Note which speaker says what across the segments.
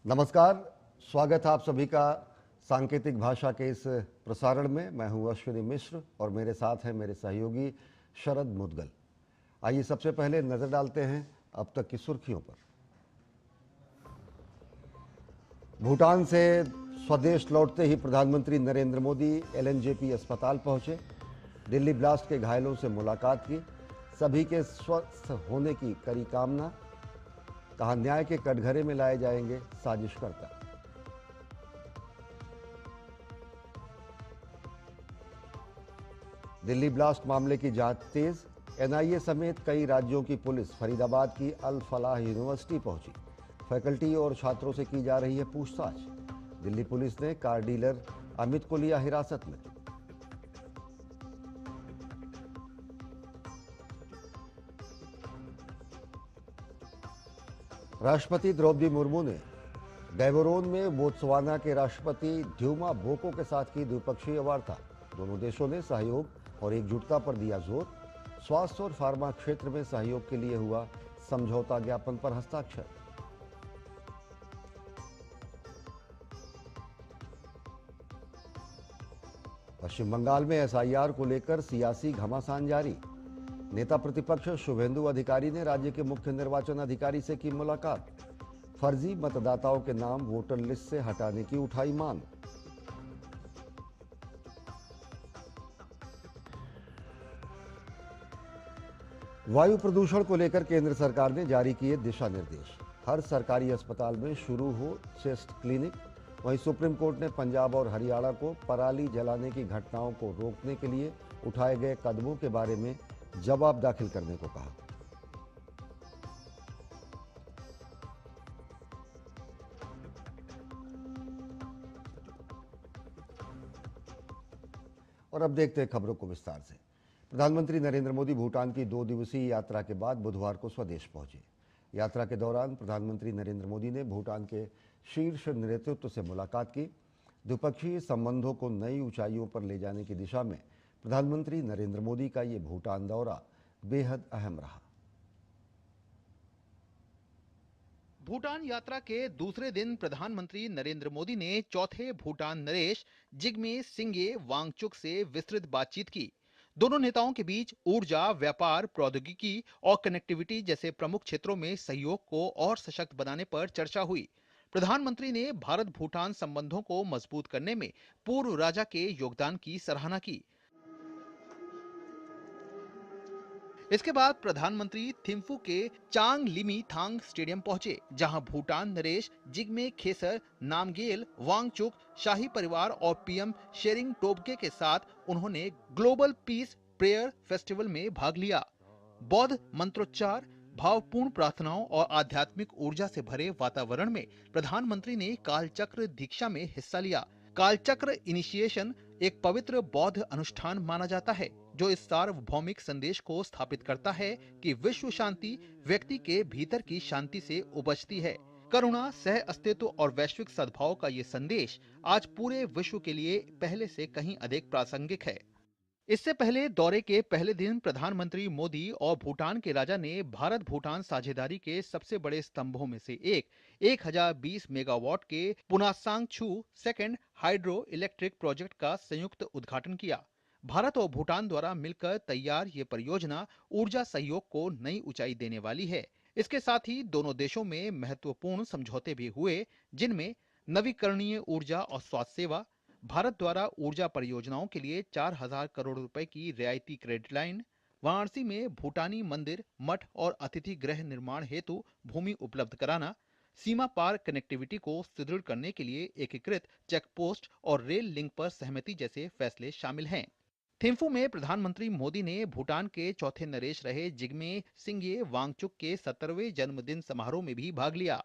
Speaker 1: नमस्कार, स्वागत है आप सभी का सांकेतिक भाषा के इस प्रसारण में। मैं हूं अश्विनी मिश्र और मेरे साथ हैं मेरे सहयोगी शरद मुदगल। आइए सबसे पहले नजर डालते हैं अब तक की सुर्खियों पर। भूटान से स्वदेश लौटते ही प्रधानमंत्री नरेंद्र मोदी एलएनजेपी अस्पताल पहुंचे। दिल्ली ब्लास्ट के घायलों से मुलाकात की, सभी के स्वस्थ होने की करी कामना। कहा न्याय के कटघरे में लाए जाएंगे साजिशकर्ता। दिल्ली ब्लास्ट मामले की जांच तेज, एनआईए समेत कई राज्यों की पुलिस फरीदाबाद की अल फलाह यूनिवर्सिटी पहुंची। फैकल्टी और छात्रों से की जा रही है पूछताछ। दिल्ली पुलिस ने कार डीलर अमित को लिया हिरासत में। राष्ट्रपति द्रौपदी मुर्मू ने गैबोरोन में बोत्सवाना के राष्ट्रपति ड्यूमा बोको के साथ की द्विपक्षीय वार्ता। दोनों देशों ने सहयोग और एकजुटता पर दिया जोर। स्वास्थ्य और फार्मा क्षेत्र में सहयोग के लिए हुआ समझौता ज्ञापन पर हस्ताक्षर। पश्चिम बंगाल में एसआईआर को लेकर सियासी घमासान जारी। नेता प्रतिपक्ष शुभेंदु अधिकारी ने राज्य के मुख्य निर्वाचन अधिकारी से की मुलाकात। फर्जी मतदाताओं के नाम वोटर लिस्ट से हटाने की उठाई मांग। वायु प्रदूषण को लेकर केंद्र सरकार ने जारी किए दिशा निर्देश। हर सरकारी अस्पताल में शुरू हो चेस्ट क्लिनिक। वहीं सुप्रीम कोर्ट ने पंजाब और हरियाणा को पराली जलाने की घटनाओं को रोकने के लिए उठाए गए कदमों के बारे में जवाब दाखिल करने को कहा। और अब देखते हैं खबरों को विस्तार से। प्रधानमंत्री नरेंद्र मोदी भूटान की 2 दिवसीय यात्रा के बाद बुधवार को स्वदेश पहुंचे। यात्रा के दौरान प्रधानमंत्री नरेंद्र मोदी ने भूटान के शीर्ष नेतृत्व से मुलाकात की। द्विपक्षीय संबंधों को नई ऊंचाइयों पर ले जाने की दिशा में प्रधानमंत्री नरेंद्र मोदी का ये भूटान दौरा बेहद अहम रहा।
Speaker 2: भूटान यात्रा के दूसरे दिन प्रधानमंत्री नरेंद्र मोदी ने चौथे भूटान नरेश जिग्मे सिंगे वांगचुक से विस्तृत बातचीत की। दोनों नेताओं के बीच ऊर्जा, व्यापार, प्रौद्योगिकी और कनेक्टिविटी जैसे प्रमुख क्षेत्रों में सहयोग को और सशक्त बनाने पर चर्चा हुई। प्रधानमंत्री ने भारत भूटान संबंधों को मजबूत करने में पूर्व राजा के योगदान की सराहना की। इसके बाद प्रधानमंत्री थिम्फू के चांग लिमी थांग स्टेडियम पहुंचे, जहां भूटान नरेश जिग्मे खेसर नामग्येल वांगचुक, शाही परिवार और पीएम शेरिंग टोब्गे के साथ उन्होंने ग्लोबल पीस प्रेयर फेस्टिवल में भाग लिया। बौद्ध मंत्रोच्चार, भावपूर्ण प्रार्थनाओं और आध्यात्मिक ऊर्जा से भरे वातावरण में प्रधानमंत्री ने कालचक्र दीक्षा में हिस्सा लिया। कालचक्र इनिशिएशन एक पवित्र बौद्ध अनुष्ठान माना जाता है, जो इस सार्वभौमिक संदेश को स्थापित करता है कि विश्व शांति व्यक्ति के भीतर की शांति से उपजती है। करुणा, सह अस्तित्व और वैश्विक सद्भाव का ये संदेश आज पूरे विश्व के लिए पहले से कहीं अधिक प्रासंगिक है। इससे पहले दौरे के पहले दिन प्रधानमंत्री मोदी और भूटान के राजा ने भारत भूटान साझेदारी के सबसे बड़े स्तंभों में से एक 1020 मेगावाट के पुनासांगछू सेकेंड हाइड्रो इलेक्ट्रिक प्रोजेक्ट का संयुक्त उद्घाटन किया। भारत और भूटान द्वारा मिलकर तैयार ये परियोजना ऊर्जा सहयोग को नई ऊंचाई देने वाली है। इसके साथ ही दोनों देशों में महत्वपूर्ण समझौते भी हुए, जिनमें नवीकरणीय ऊर्जा और स्वास्थ्य सेवा, भारत द्वारा ऊर्जा परियोजनाओं के लिए 4000 करोड़ रुपए की रियायती क्रेडिट लाइन, वाराणसी में भूटानी मंदिर, मठ और अतिथि गृह निर्माण हेतु भूमि उपलब्ध कराना, सीमा पार कनेक्टिविटी को सुदृढ़ करने के लिए एकीकृत चेक पोस्ट और रेल लिंक पर सहमति जैसे फैसले शामिल हैं। थिम्फू में प्रधानमंत्री मोदी ने भूटान के चौथे नरेश रहे जिग्मे सिंगे वांगचुक के 70वें जन्मदिन समारोह में भी भाग लिया।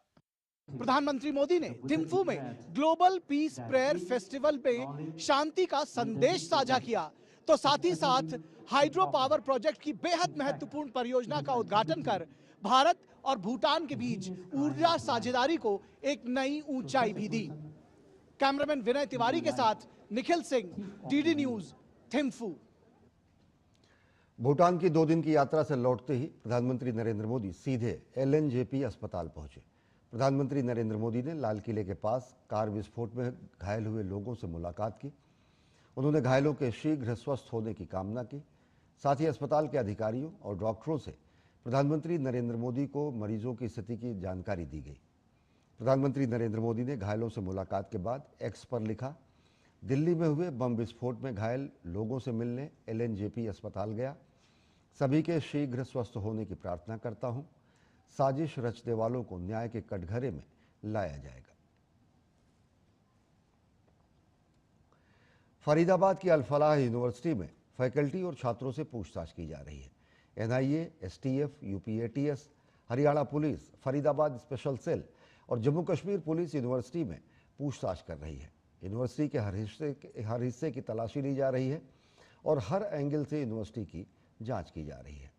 Speaker 3: प्रधानमंत्री मोदी ने थिम्फू में ग्लोबल पीस प्रेयर फेस्टिवल में शांति का संदेश साझा किया, तो साथ ही साथ हाइड्रो पावर प्रोजेक्ट की बेहद महत्वपूर्ण परियोजना का उद्घाटन कर भारत और भूटान के बीच ऊर्जा साझेदारी को एक नई ऊंचाई भी दी। कैमरामैन विनय तिवारी के साथ निखिल सिंह, डीडी न्यूज, थिम्फू।
Speaker 1: भूटान की 2 दिन की यात्रा से लौटते ही प्रधानमंत्री नरेंद्र मोदी सीधे एलएनजेपी अस्पताल पहुंचे। प्रधानमंत्री नरेंद्र मोदी ने लाल किले के पास कार विस्फोट में घायल हुए लोगों से मुलाकात की। उन्होंने घायलों के शीघ्र स्वस्थ होने की कामना की। साथ ही अस्पताल के अधिकारियों और डॉक्टरों से प्रधानमंत्री नरेंद्र मोदी को मरीजों की स्थिति की जानकारी दी गई। प्रधानमंत्री नरेंद्र मोदी ने घायलों से मुलाकात के बाद एक्स पर लिखा, दिल्ली में हुए बम विस्फोट में घायल लोगों से मिलने LNJP अस्पताल गया। सभी के शीघ्र स्वस्थ होने की प्रार्थना करता हूं। साजिश रचने वालों को न्याय के कटघरे में लाया जाएगा। फरीदाबाद की अल-फलाह यूनिवर्सिटी में फैकल्टी और छात्रों से पूछताछ की जा रही है। NIA, STF, UPATS, Haryana police, Faridabad special cell और जम्मू कश्मीर पुलिस यूनिवर्सिटी में पूछताछ कर रही है। यूनिवर्सिटी के हर हिस्से की तलाशी ली जा रही है और हर एंगल से यूनिवर्सिटी की जांच की जा रही है।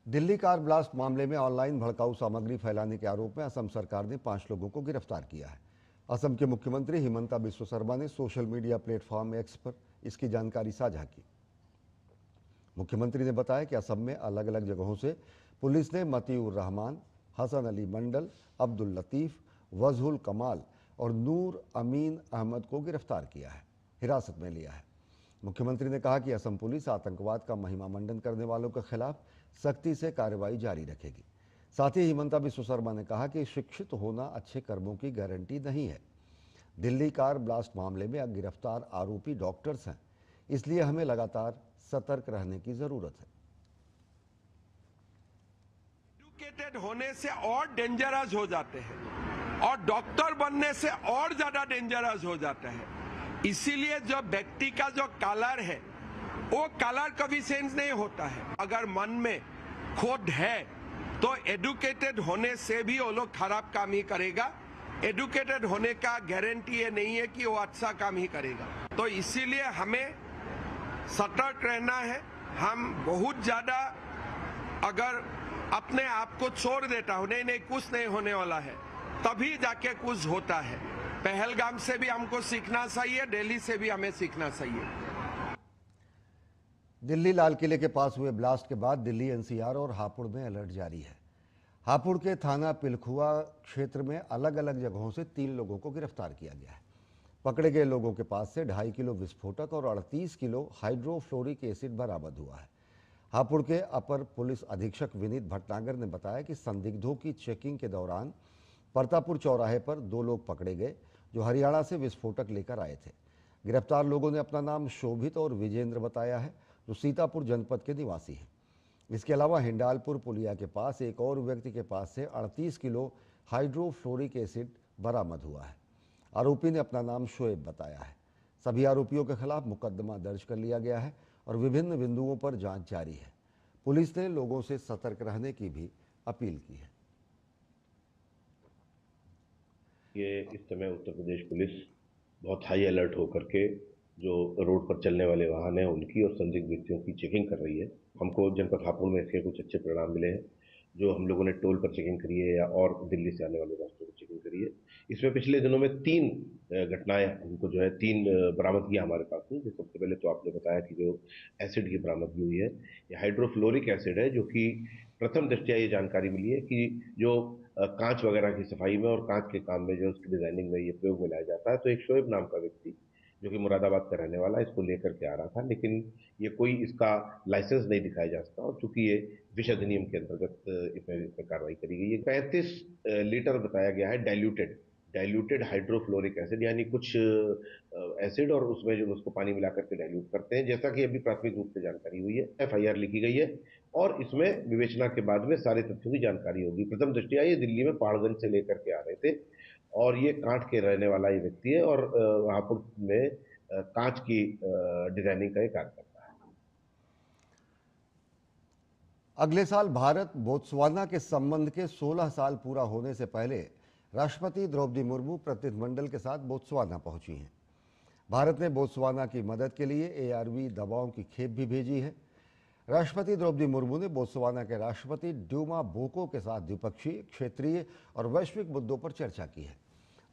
Speaker 1: दिल्ली कार ब्लास्ट मामले में ऑनलाइन भड़काऊ सामग्री फैलाने के आरोप में असम सरकार ने 5 लोगों को गिरफ्तार किया है। असम के मुख्यमंत्री हिमंता बिस्वा शर्मा ने सोशल मीडिया प्लेटफॉर्म एक्स पर इसकी जानकारी साझा की। मुख्यमंत्री ने बताया कि असम में अलग अलग जगहों से पुलिस ने मतीउर रहमान, हसन अली मंडल, अब्दुल लतीफ, वजहुल कमाल और नूर अमीन अहमद को गिरफ्तार किया है, हिरासत में लिया है। मुख्यमंत्री ने कहा कि असम पुलिस आतंकवाद का महिमा मंडन करने वालों के खिलाफ सख्ती से कार्रवाई जारी रखेगी। साथ ही हिमंता बिस्वा शर्मा ने कहा कि शिक्षित होना अच्छे कर्मों की गारंटी नहीं है। दिल्ली कार ब्लास्ट मामले में गिरफ्तार आरोपी डॉक्टर्स हैं, इसलिए हमें लगातार सतर्क रहने की जरूरत है।
Speaker 4: एजुकेटेड होने से और डेंजरस हो जाते हैं और डॉक्टर बनने से और ज्यादा डेंजरस हो जाता है। इसीलिए जो व्यक्ति का जो कलर है वो कलर कभी सेंस नहीं होता है। अगर मन में खोट है तो एजुकेटेड होने से भी वो लोग खराब काम ही करेगा। एजुकेटेड होने का गारंटी ये नहीं है कि वो अच्छा काम ही करेगा। तो इसीलिए हमें सतर्क रहना है। हम बहुत ज्यादा अगर अपने आप को छोड़ देता हूं, नहीं कुछ नहीं होने वाला है, तभी जाके कुछ होता है। पहलगाम से भी हमको सीखना चाहिए, दिल्ली से भी हमें सीखना चाहिए।
Speaker 1: दिल्ली लाल किले के पास हुए ब्लास्ट के बाद दिल्ली NCR और हापुड़ में अलर्ट जारी है। हापुड़ के थाना पिलखुआ क्षेत्र में अलग अलग जगहों से 3 लोगों को गिरफ्तार किया गया है। पकड़े गए लोगों के पास से 2.5 किलो विस्फोटक और 38 किलो हाइड्रोफ्लोरिक एसिड बरामद हुआ है। हापुड़ के अपर पुलिस अधीक्षक विनीत भटनागर ने बताया कि संदिग्धों की चेकिंग के दौरान परतापुर चौराहे पर 2 लोग पकड़े गए जो हरियाणा से विस्फोटक लेकर आए थे। गिरफ्तार लोगों ने अपना नाम शोभित और विजेंद्र बताया है, जो सीतापुर जनपद के निवासी हैं। इसके अलावा हिंडालपुर पुलिया के पास एक और व्यक्ति के पास से 38 किलो हाइड्रोफ्लोरिक एसिड बरामद हुआ है। आरोपी ने अपना नाम शोएब बताया है। सभी आरोपियों के खिलाफ मुकदमा दर्ज कर लिया गया है और विभिन्न बिंदुओं पर जांच जारी है। पुलिस ने लोगों से सतर्क रहने की भी अपील की है।
Speaker 5: ये इस समय उत्तर प्रदेश पुलिस बहुत हाई अलर्ट होकर के जो रोड पर चलने वाले वाहन हैं उनकी और संदिग्ध व्यक्तियों की चेकिंग कर रही है। हमको जनपद हापुड़ में इसके कुछ अच्छे परिणाम मिले हैं, जो हम लोगों ने टोल पर चेकिंग करी है या और दिल्ली से आने वाले रास्तों पर चेकिंग करी है। इसमें पिछले दिनों में 3 घटनाएं हमको जो है 3 बरामदगियां हमारे पास हुई। सबसे पहले तो आपने बताया कि जो एसिड की बरामदगी हुई है, ये हाइड्रोफ्लोरिक एसिड है, जो कि प्रथम दृष्टया ये जानकारी मिली है कि जो कांच वगैरह की सफाई में और कांच के काम में जो उसकी डिजाइनिंग में ये प्रयोग में लाया जाता है। तो एक शोएब नाम का व्यक्ति जो कि मुरादाबाद का रहने वाला इसको लेकर के आ रहा था, लेकिन ये कोई इसका लाइसेंस नहीं दिखाया जा सकता और चूंकि ये विष अधिनियम के अंतर्गत इसमें कार्रवाई करी गई है। 35 लीटर बताया गया है डाइल्यूटेड हाइड्रोफ्लोरिक एसिड, यानी कुछ एसिड और उसमें जो उसको पानी मिला करके डाइल्यूट करते हैं, जैसा कि अभी प्राथमिक रूप से जानकारी हुई है। FIR लिखी गई है और इसमें विवेचना के बाद में सारे तथ्यों की जानकारी होगी। प्रथम दृष्टया ये दिल्ली में पहाड़गंज से लेकर के आ रहे थे और ये कांच के रहने वाला ये व्यक्ति है और हापुड़ में कांच की डिजाइनिंग का कार्य करता है।
Speaker 1: अगले साल भारत बोत्सवाना के संबंध के 16 साल पूरा होने से पहले राष्ट्रपति द्रौपदी मुर्मू प्रतिनिधिमंडल के साथ बोत्सवाना पहुंची हैं। भारत ने बोत्सवाना की मदद के लिए ARV दवाओं की खेप भी भेजी है। राष्ट्रपति द्रौपदी मुर्मू ने बोत्सवाना के राष्ट्रपति ड्यूमा बोको के साथ द्विपक्षीय, क्षेत्रीय और वैश्विक मुद्दों पर चर्चा की है।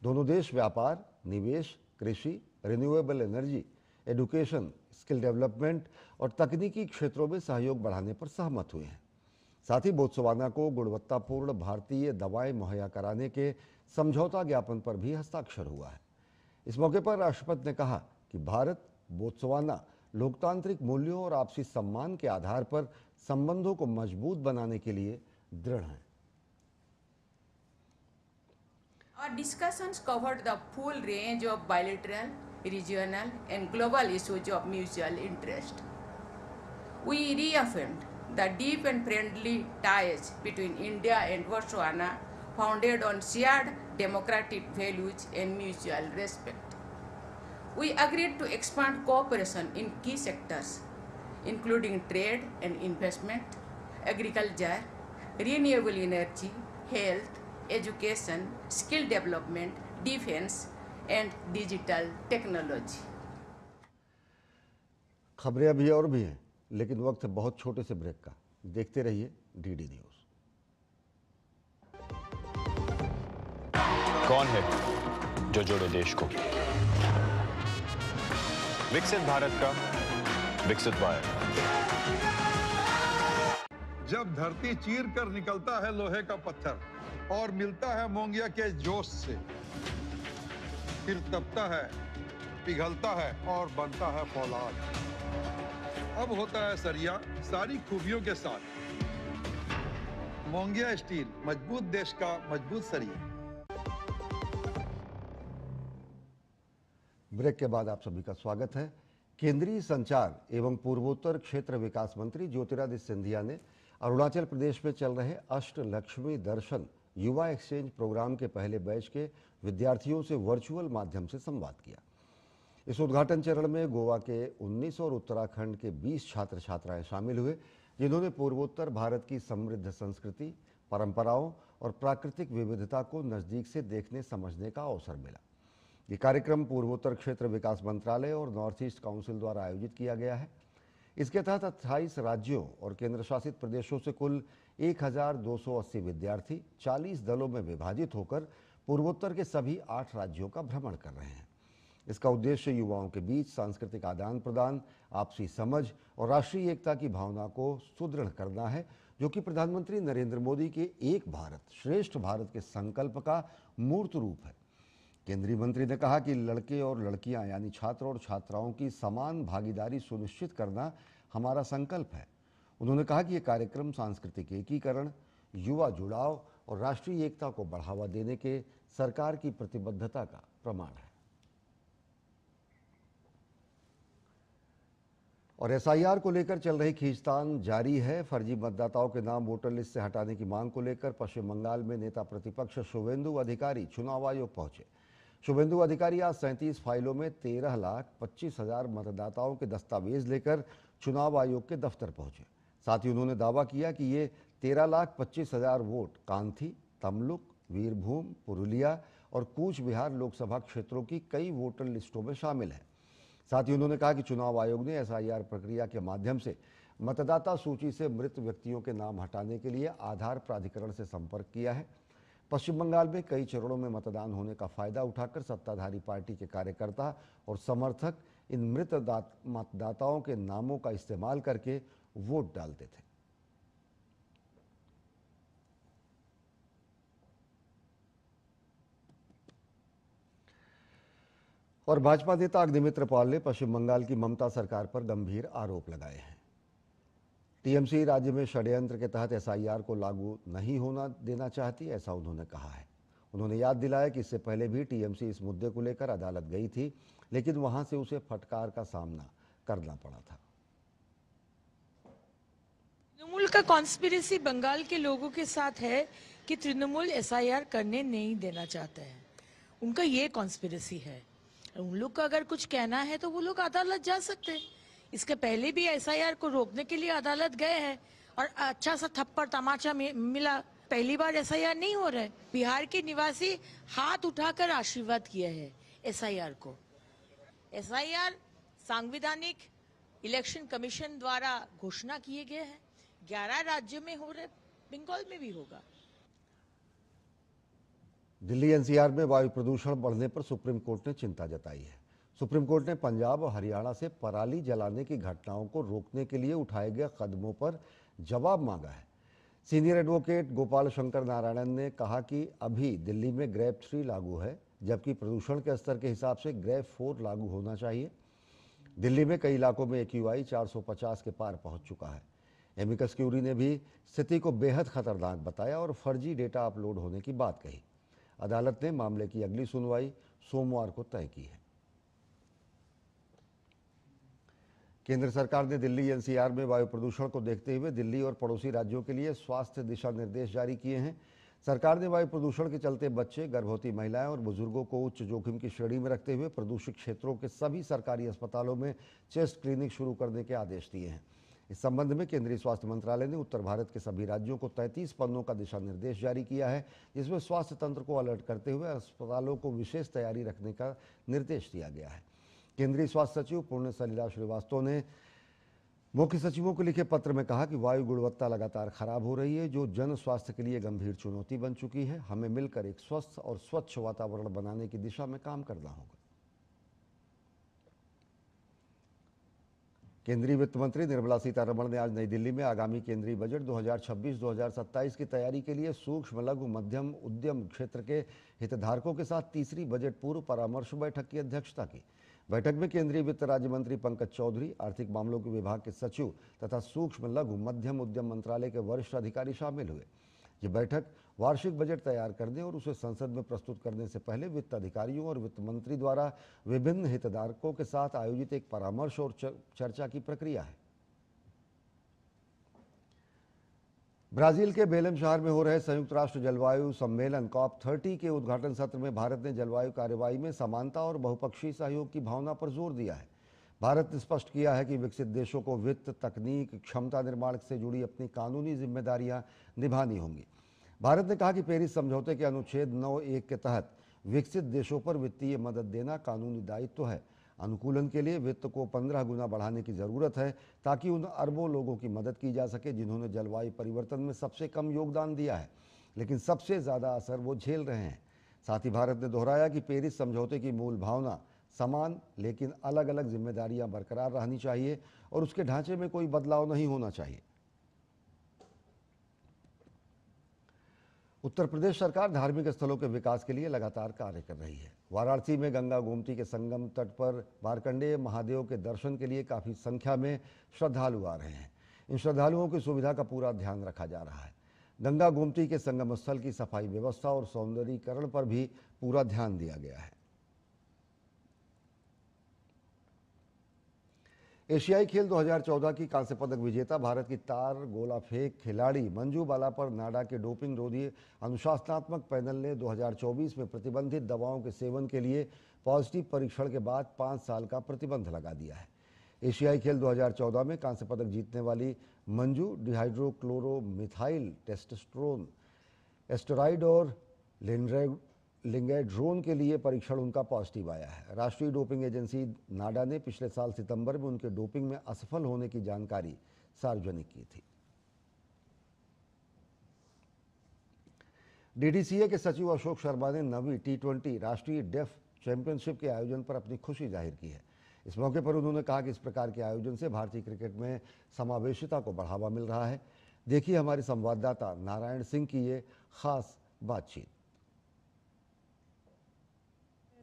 Speaker 1: दोनों देश व्यापार, निवेश, कृषि, renewable energy, education, skill development और तकनीकी क्षेत्रों में सहयोग बढ़ाने पर सहमत हुए हैं। साथ ही बोत्सवाना को गुणवत्तापूर्ण भारतीय दवाएं मुहैया कराने के समझौता ज्ञापन पर भी हस्ताक्षर हुआ है। इस मौके पर राष्ट्रपति ने कहा कि भारत बोत्सवाना लोकतांत्रिक मूल्यों और आपसी सम्मान के आधार पर संबंधों को मजबूत बनाने के लिए दृढ़ है।
Speaker 6: Our discussions covered the full range of bilateral, regional, and global issues of mutual interest. We reaffirmed the deep and friendly ties between India and Botswana, founded on shared democratic values and mutual respect. We agreed to expand cooperation in key sectors, including trade and investment, agriculture, renewable energy, health, education, skill development, defense, and digital technology.
Speaker 1: खबरें अभी और भी हैं, लेकिन वक्त है बहुत छोटे से ब्रेक का। देखते रहिए डीडी न्यूज।
Speaker 7: कौन है जो जोड़े देश को? विकसित भारत का विकसित भारत।
Speaker 8: जब धरती चीर कर निकलता है लोहे का पत्थर और मिलता है मोंगिया के जोश से, फिर तपता है, पिघलता है और बनता है फौलाद। अब होता है सरिया सारी खूबियों के साथ। मोंगिया स्टील, मजबूत देश का मजबूत सरिया।
Speaker 1: ब्रेक के बाद आप सभी का स्वागत है। केंद्रीय संचार एवं पूर्वोत्तर क्षेत्र विकास मंत्री ज्योतिरादित्य सिंधिया ने अरुणाचल प्रदेश में चल रहे अष्टलक्ष्मी दर्शन युवा एक्सचेंज प्रोग्राम के पहले बैच के विद्यार्थियों से वर्चुअल माध्यम से संवाद किया। इस उद्घाटन चरण में गोवा के 19 और उत्तराखंड के 20 छात्र छात्राएं शामिल हुए, जिन्होंने पूर्वोत्तर भारत की समृद्ध संस्कृति, परंपराओं और प्राकृतिक विविधता को नज़दीक से देखने समझने का अवसर मिला। ये कार्यक्रम पूर्वोत्तर क्षेत्र विकास मंत्रालय और नॉर्थ ईस्ट काउंसिल द्वारा आयोजित किया गया है। इसके तहत 28 राज्यों और केंद्र शासित प्रदेशों से कुल 1280 विद्यार्थी 40 दलों में विभाजित होकर पूर्वोत्तर के सभी 8 राज्यों का भ्रमण कर रहे हैं। इसका उद्देश्य युवाओं के बीच सांस्कृतिक आदान प्रदान, आपसी समझ और राष्ट्रीय एकता की भावना को सुदृढ़ करना है, जो कि प्रधानमंत्री नरेंद्र मोदी के एक भारत श्रेष्ठ भारत के संकल्प का मूर्त रूप है। केंद्रीय मंत्री ने कहा कि लड़के और लड़कियां यानी छात्र और छात्राओं की समान भागीदारी सुनिश्चित करना हमारा संकल्प है। उन्होंने कहा कि ये कार्यक्रम सांस्कृतिक एकीकरण, युवा जुड़ाव और राष्ट्रीय एकता को बढ़ावा देने के सरकार की प्रतिबद्धता का प्रमाण है। और एसआईआर को लेकर चल रही खींचतान जारी है। फर्जी मतदाताओं के नाम वोटर लिस्ट से हटाने की मांग को लेकर पश्चिम बंगाल में नेता प्रतिपक्ष शुभेंदु अधिकारी चुनाव आयोग पहुंचे। शुभेंदु अधिकारी आज 37 फाइलों में 13,25,000 मतदाताओं के दस्तावेज लेकर चुनाव आयोग के दफ्तर पहुंचे। साथ ही उन्होंने दावा किया कि ये 13,25,000 वोट कांथी, तमलुक, वीरभूम, पुरुलिया और कूच बिहार लोकसभा क्षेत्रों की कई वोटर लिस्टों में शामिल है। साथ ही उन्होंने कहा कि चुनाव आयोग ने एसआईआर प्रक्रिया के माध्यम से मतदाता सूची से मृत व्यक्तियों के नाम हटाने के लिए आधार प्राधिकरण से संपर्क किया है। पश्चिम बंगाल में कई चरणों में मतदान होने का फायदा उठाकर सत्ताधारी पार्टी के कार्यकर्ता और समर्थक इन मृत मतदाताओं के नामों का इस्तेमाल करके वोट डालते थे। और भाजपा नेता अग्निमित्र पाल ने पश्चिम बंगाल की ममता सरकार पर गंभीर आरोप लगाए हैं। टीएमसी राज्य में षड्यंत्र के तहत एसआईआर को लागू नहीं होना देना चाहती, ऐसा उन्होंने कहा है। उन्होंने याद दिलाया कि इससे पहले भी टीएमसी इस मुद्दे को लेकर अदालत गई थी, लेकिन वहां से उसे फटकार का सामना करना पड़ा था।
Speaker 9: तृणमूल का कॉन्स्पिरेसी बंगाल के लोगों के साथ है कि तृणमूल एसआईआर करने नहीं देना चाहते हैं। उनका ये कॉन्स्पिरेसी है। उन लोग का अगर कुछ कहना है तो वो लोग अदालत जा सकते हैं। इसके पहले भी एसआईआर को रोकने के लिए अदालत गए हैं और अच्छा सा थप्पड़ तमाचा मिला। पहली बार एसआईआर नहीं हो रहा है। बिहार के निवासी हाथ उठाकर आशीर्वाद किया है एसआईआर को। एसआईआर संवैधानिक इलेक्शन कमीशन द्वारा घोषणा किए गए हैं। 11 राज्यों में हो रहे, बंगाल में भी होगा। दिल्ली
Speaker 1: एनसीआर में वायु प्रदूषण बढ़ने पर सुप्रीम कोर्ट ने चिंता जताई है। सुप्रीम कोर्ट ने पंजाब और हरियाणा से पराली जलाने की घटनाओं को रोकने के लिए उठाए गए कदमों पर जवाब मांगा है। सीनियर एडवोकेट गोपाल शंकर नारायणन ने कहा कि अभी दिल्ली में ग्रेड 3 लागू है, जबकि प्रदूषण के स्तर के हिसाब से ग्रेड 4 लागू होना चाहिए। दिल्ली में कई इलाकों में AQI 450 के पार पहुंच चुका है। एमिकस क्यूरी ने भी स्थिति को बेहद खतरनाक बताया और फर्जी डेटा अपलोड होने की बात कही। अदालत ने मामले की अगली सुनवाई सोमवार को तय की है। केंद्र सरकार ने दिल्ली NCR में वायु प्रदूषण को देखते हुए दिल्ली और पड़ोसी राज्यों के लिए स्वास्थ्य दिशा निर्देश जारी किए हैं। सरकार ने वायु प्रदूषण के चलते बच्चे, गर्भवती महिलाएं और बुजुर्गों को उच्च जोखिम की श्रेणी में रखते हुए प्रदूषित क्षेत्रों के सभी सरकारी अस्पतालों में चेस्ट क्लिनिक शुरू करने के आदेश दिए हैं। इस संबंध में केंद्रीय स्वास्थ्य मंत्रालय ने उत्तर भारत के सभी राज्यों को 33 पन्नों का दिशा निर्देश जारी किया है, जिसमें स्वास्थ्य तंत्र को अलर्ट करते हुए अस्पतालों को विशेष तैयारी रखने का निर्देश दिया गया है। केंद्रीय स्वास्थ्य सचिव पुण्य सलिला श्रीवास्तव ने मुख्य सचिवों को लिखे पत्र में कहा कि वायु गुणवत्ता लगातार खराब हो रही है, जो जन स्वास्थ्य के लिए गंभीर चुनौती बन चुकी है। हमें मिलकर एक स्वस्थ और स्वच्छ वातावरण बनाने की दिशा में काम करना होगा। केंद्रीय वित्त मंत्री निर्मला सीतारमण ने आज नई दिल्ली में आगामी केंद्रीय बजट 2026-2027 की तैयारी के लिए सूक्ष्म लघु मध्यम उद्यम क्षेत्र के हितधारकों के साथ तीसरी बजट पूर्व परामर्श बैठक की अध्यक्षता की। बैठक में केंद्रीय वित्त राज्य मंत्री पंकज चौधरी, आर्थिक मामलों के विभाग के सचिव तथा सूक्ष्म लघु मध्यम उद्यम मंत्रालय के वरिष्ठ अधिकारी शामिल हुए। ये बैठक वार्षिक बजट तैयार करने और उसे संसद में प्रस्तुत करने से पहले वित्त अधिकारियों और वित्त मंत्री द्वारा विभिन्न हितधारकों के साथ आयोजित एक परामर्श और चर्चा की प्रक्रिया है। ब्राजील के बेलेम शहर में हो रहे संयुक्त राष्ट्र जलवायु सम्मेलन COP30 के उद्घाटन सत्र में भारत ने जलवायु कार्रवाई में समानता और बहुपक्षीय सहयोग की भावना पर जोर दिया है। भारत ने स्पष्ट किया है कि विकसित देशों को वित्त, तकनीक, क्षमता निर्माण से जुड़ी अपनी कानूनी जिम्मेदारियां निभानी होंगी। भारत ने कहा कि पेरिस समझौते के अनुच्छेद 9(1) के तहत विकसित देशों पर वित्तीय मदद देना कानूनी दायित्व है। अनुकूलन के लिए वित्त को 15 गुना बढ़ाने की जरूरत है, ताकि उन अरबों लोगों की मदद की जा सके जिन्होंने जलवायु परिवर्तन में सबसे कम योगदान दिया है, लेकिन सबसे ज़्यादा असर वो झेल रहे हैं। साथ ही भारत ने दोहराया कि पेरिस समझौते की मूल भावना समान लेकिन अलग अलग जिम्मेदारियां बरकरार रहनी चाहिए और उसके ढांचे में कोई बदलाव नहीं होना चाहिए। उत्तर प्रदेश सरकार धार्मिक स्थलों के विकास के लिए लगातार कार्य कर रही है। वाराणसी में गंगा गोमती के संगम तट पर मार्कंडेय महादेव के दर्शन के लिए काफ़ी संख्या में श्रद्धालु आ रहे हैं। इन श्रद्धालुओं की सुविधा का पूरा ध्यान रखा जा रहा है। गंगा गोमती के संगम स्थल की सफाई व्यवस्था और सौंदर्यीकरण पर भी पूरा ध्यान दिया गया है। एशियाई खेल 2014 की कांस्य पदक विजेता भारत की तार गोला फेंक खिलाड़ी मंजू बाला पर नाडा के डोपिंग रोधी अनुशासनात्मक पैनल ने 2024 में प्रतिबंधित दवाओं के सेवन के लिए पॉजिटिव परीक्षण के बाद 5 साल का प्रतिबंध लगा दिया है। एशियाई खेल 2014 में कांस्य पदक जीतने वाली मंजू डिहाइड्रोक्लोरोमिथाइल टेस्टोस्टेरोन एस्टेरॉइड और लिंगेड्रोन के लिए परीक्षण उनका पॉजिटिव आया है। राष्ट्रीय डोपिंग एजेंसी नाडा ने पिछले साल सितंबर में उनके डोपिंग में असफल होने की जानकारी सार्वजनिक की थी। डीडीसीए के सचिव अशोक शर्मा ने 9वीं T20 राष्ट्रीय डेफ चैंपियनशिप के आयोजन पर अपनी खुशी जाहिर की है। इस मौके पर उन्होंने कहा कि इस प्रकार के आयोजन से भारतीय क्रिकेट में समावेशिता को बढ़ावा मिल रहा है। देखिए हमारे संवाददाता नारायण सिंह की ये खास बातचीत।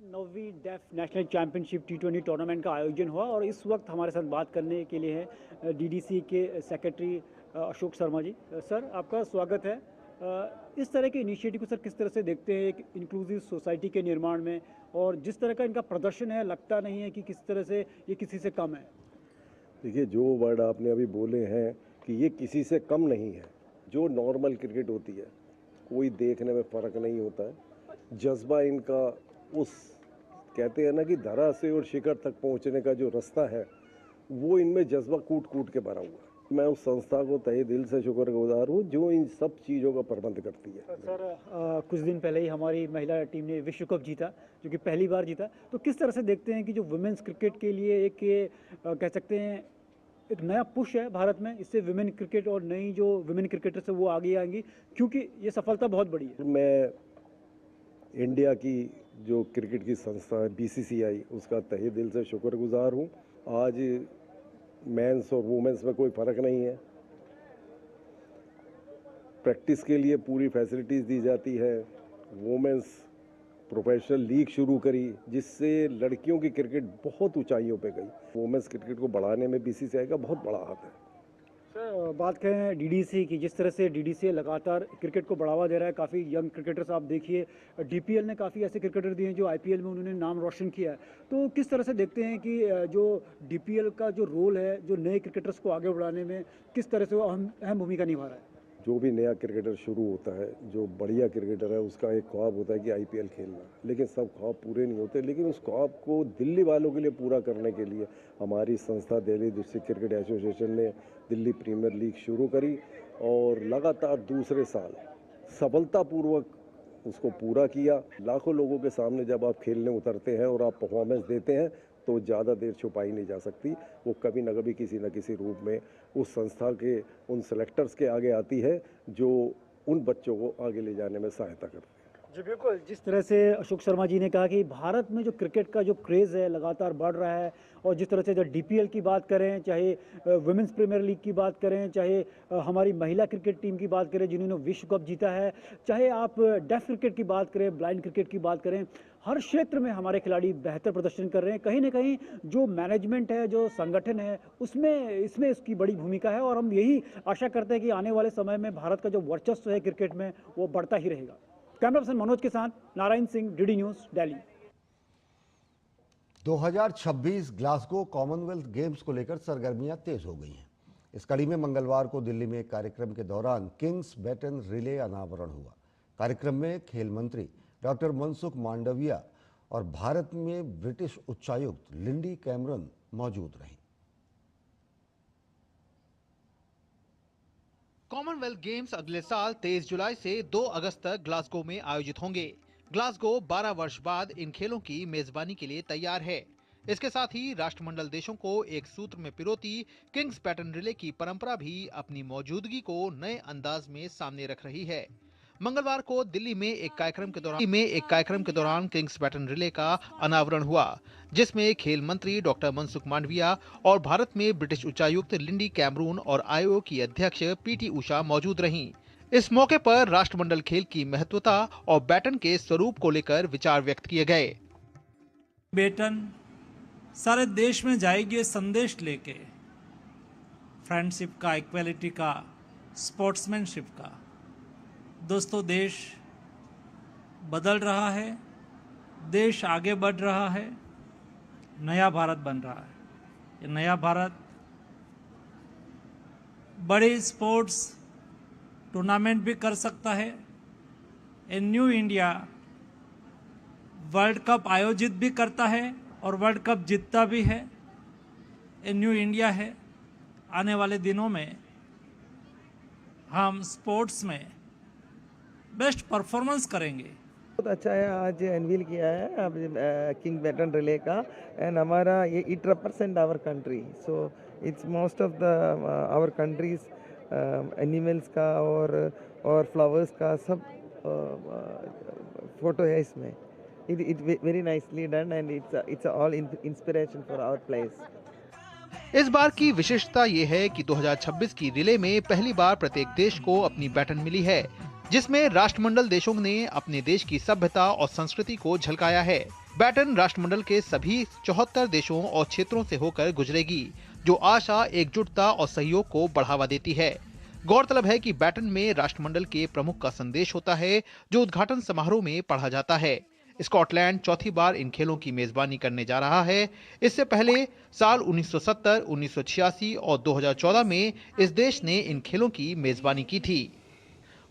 Speaker 10: 9वीं deaf national championship T20 tournament का आयोजन हुआ और इस वक्त हमारे साथ बात करने के लिए है डीडीसी के सेक्रेटरी अशोक शर्मा जी। सर आपका स्वागत है। इस तरह के इनिशिएटिव को सर किस तरह से देखते हैं एक इंक्लूसिव सोसाइटी के निर्माण में, और जिस तरह का इनका प्रदर्शन है लगता नहीं है कि किस तरह से ये किसी से कम है।
Speaker 11: देखिए जो वर्ड आपने अभी बोले हैं कि ये किसी से कम नहीं है। जो नॉर्मल क्रिकेट होती है कोई देखने में फ़र्क नहीं होता है। जज्बा इनका उस कहते हैं ना कि धरा से और शिखर तक पहुंचने का जो रास्ता है वो इनमें जज्बा कूट कूट के भरा हुआ है। मैं उस संस्था को तहे दिल से शुक्रगुजार हूँ जो इन सब चीज़ों का प्रबंध करती है।
Speaker 10: सर कुछ दिन पहले ही हमारी महिला टीम ने विश्व कप जीता, जो कि पहली बार जीता। तो किस तरह से देखते हैं कि जो वुमेन्स क्रिकेट के लिए एक कह सकते हैं एक नया पुश है भारत में, इससे वुमेन क्रिकेट और नई जो वुमेन क्रिकेटर्स है वो आगे आएंगी, क्योंकि ये सफलता बहुत बड़ी है।
Speaker 11: मैं इंडिया की जो क्रिकेट की संस्था है BCCI, उसका तहे दिल से शुक्रगुजार हूँ। आज मेंस और वुमेन्स में कोई फ़र्क नहीं है। प्रैक्टिस के लिए पूरी फैसिलिटीज़ दी जाती है। वुमेन्स प्रोफेशनल लीग शुरू करी, जिससे लड़कियों की क्रिकेट बहुत ऊंचाइयों पे गई। वुमेन्स क्रिकेट को बढ़ाने में BCCI का बहुत बड़ा हाथ है।
Speaker 10: सर, बात करें DDC की, जिस तरह से DDC लगातार क्रिकेट को बढ़ावा दे रहा है, काफ़ी यंग क्रिकेटर्स आप देखिए, DPL ने काफ़ी ऐसे क्रिकेटर दिए हैं जो IPL में उन्होंने नाम रोशन किया है। तो किस तरह से देखते हैं कि जो DPL का जो रोल है, जो नए क्रिकेटर्स को आगे बढ़ाने में किस तरह से वो अहम भूमिका निभा रहा है?
Speaker 11: जो भी नया क्रिकेटर शुरू होता है, जो बढ़िया क्रिकेटर है, उसका एक ख्वाब होता है कि IPL खेलना, लेकिन सब ख्वाब पूरे नहीं होते। लेकिन उस ख्वाब को दिल्ली वालों के लिए पूरा करने के लिए हमारी संस्था दिल्ली डिस्ट्रिक्ट क्रिकेट एसोसिएशन ने दिल्ली प्रीमियर लीग शुरू करी और लगातार दूसरे साल सफलतापूर्वक उसको पूरा किया। लाखों लोगों के सामने जब आप खेलने उतरते हैं और आप परफॉर्मेंस देते हैं तो ज़्यादा देर छुपाई नहीं जा सकती। वो कभी न कभी किसी न किसी रूप में उस संस्था के उन सेलेक्टर्स के आगे आती है, जो उन बच्चों को आगे ले जाने में सहायता करते हैं।
Speaker 10: जी बिल्कुल, जिस तरह से अशोक शर्मा जी ने कहा कि भारत में जो क्रिकेट का जो क्रेज़ है लगातार बढ़ रहा है, और जिस तरह से जो DPL की बात करें, चाहे वुमेंस प्रीमियर लीग की बात करें, चाहे हमारी महिला क्रिकेट टीम की बात करें जिन्होंने विश्व कप जीता है, चाहे आप डेफ क्रिकेट की बात करें, ब्लाइंड क्रिकेट की बात करें, हर क्षेत्र में हमारे खिलाड़ी बेहतर प्रदर्शन कर रहे हैं। कहीं ना कहीं जो मैनेजमेंट है, जो संगठन है, इसमें इसकी बड़ी भूमिका है, और हम यही आशा करते हैं कि आने वाले समय में भारत का जो वर्चस्व है क्रिकेट में वो बढ़ता ही रहेगा। कैमरा पर्सन मनोज के साथ Narayan Singh, DD news, Delhi.
Speaker 1: 2026 Glasgow Commonwealth games को लेकर सरगर्मियां तेज हो गई हैं। इस कड़ी में मंगलवार को दिल्ली में एक कार्यक्रम के दौरान किंग्स बैटन रिले अनावरण हुआ। कार्यक्रम में खेल मंत्री डॉक्टर मनसुख मांडविया और भारत में ब्रिटिश उच्चायुक्त लिंडी कैमरन मौजूद रहीं।
Speaker 2: कॉमनवेल्थ गेम्स अगले साल 23 जुलाई से 2 अगस्त तक ग्लासगो में आयोजित होंगे। ग्लासगो 12 वर्ष बाद इन खेलों की मेजबानी के लिए तैयार है। इसके साथ ही राष्ट्रमंडल देशों को एक सूत्र में पिरोती किंग्स बैटन रिले की परंपरा भी अपनी मौजूदगी को नए अंदाज में सामने रख रही है। मंगलवार को दिल्ली में एक कार्यक्रम के दौरान किंग्स बैटन रिले का अनावरण हुआ, जिसमें खेल मंत्री डॉक्टर मनसुख मांडविया और भारत में ब्रिटिश उच्चायुक्त लिंडी कैमरून और आयोग की अध्यक्ष PT उषा मौजूद रहीं। इस मौके पर राष्ट्रमंडल खेल की महत्वता और बैटन के स्वरूप को लेकर विचार व्यक्त किए गए।
Speaker 12: बैटन सारे देश में जाएगी संदेश लेके, फ्रेंडशिप का, इक्वालिटी का, स्पोर्ट्समैनशिप का। दोस्तों, देश बदल रहा है, देश आगे बढ़ रहा है, नया भारत बन रहा है। ये नया भारत बड़े स्पोर्ट्स टूर्नामेंट भी कर सकता है। A new India world cup आयोजित भी करता है और वर्ल्ड कप जीतता भी है। ए न्यू इंडिया है। आने वाले दिनों में हम स्पोर्ट्स में बेस्ट परफॉर्मेंस करेंगे।
Speaker 13: बहुत अच्छा है, आज अनवील किया है अब किंग बैटन रिले का, एंड हमारा ये it represent our country, so it's most of the our country's animals का और फ्लावर्स का सब फोटो है इसमें। It very nicely done and it's all inspiration for our place.
Speaker 2: इस बार की विशेषता ये है कि 2026 की रिले में पहली बार प्रत्येक देश को अपनी बैटन मिली है, जिसमें राष्ट्रमंडल देशों ने अपने देश की सभ्यता और संस्कृति को झलकाया है। बैटन राष्ट्रमंडल के सभी 74 देशों और क्षेत्रों से होकर गुजरेगी, जो आशा, एकजुटता और सहयोग को बढ़ावा देती है। गौरतलब है कि बैटन में राष्ट्रमंडल के प्रमुख का संदेश होता है, जो उद्घाटन समारोह में पढ़ा जाता है। स्कॉटलैंड चौथी बार इन खेलों की मेजबानी करने जा रहा है। इससे पहले साल 1970, 1986 और 2014 में इस देश ने इन खेलों की मेजबानी की थी।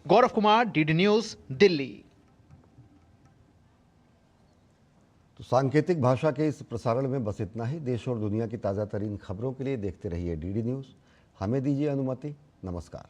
Speaker 2: Gaurav Kumar, DD news, Delhi.
Speaker 1: तो सांकेतिक भाषा के इस प्रसारण में बस इतना ही। देश और दुनिया की ताज़ा तरीन खबरों के लिए देखते रहिए DD न्यूज़। हमें दीजिए अनुमति। नमस्कार।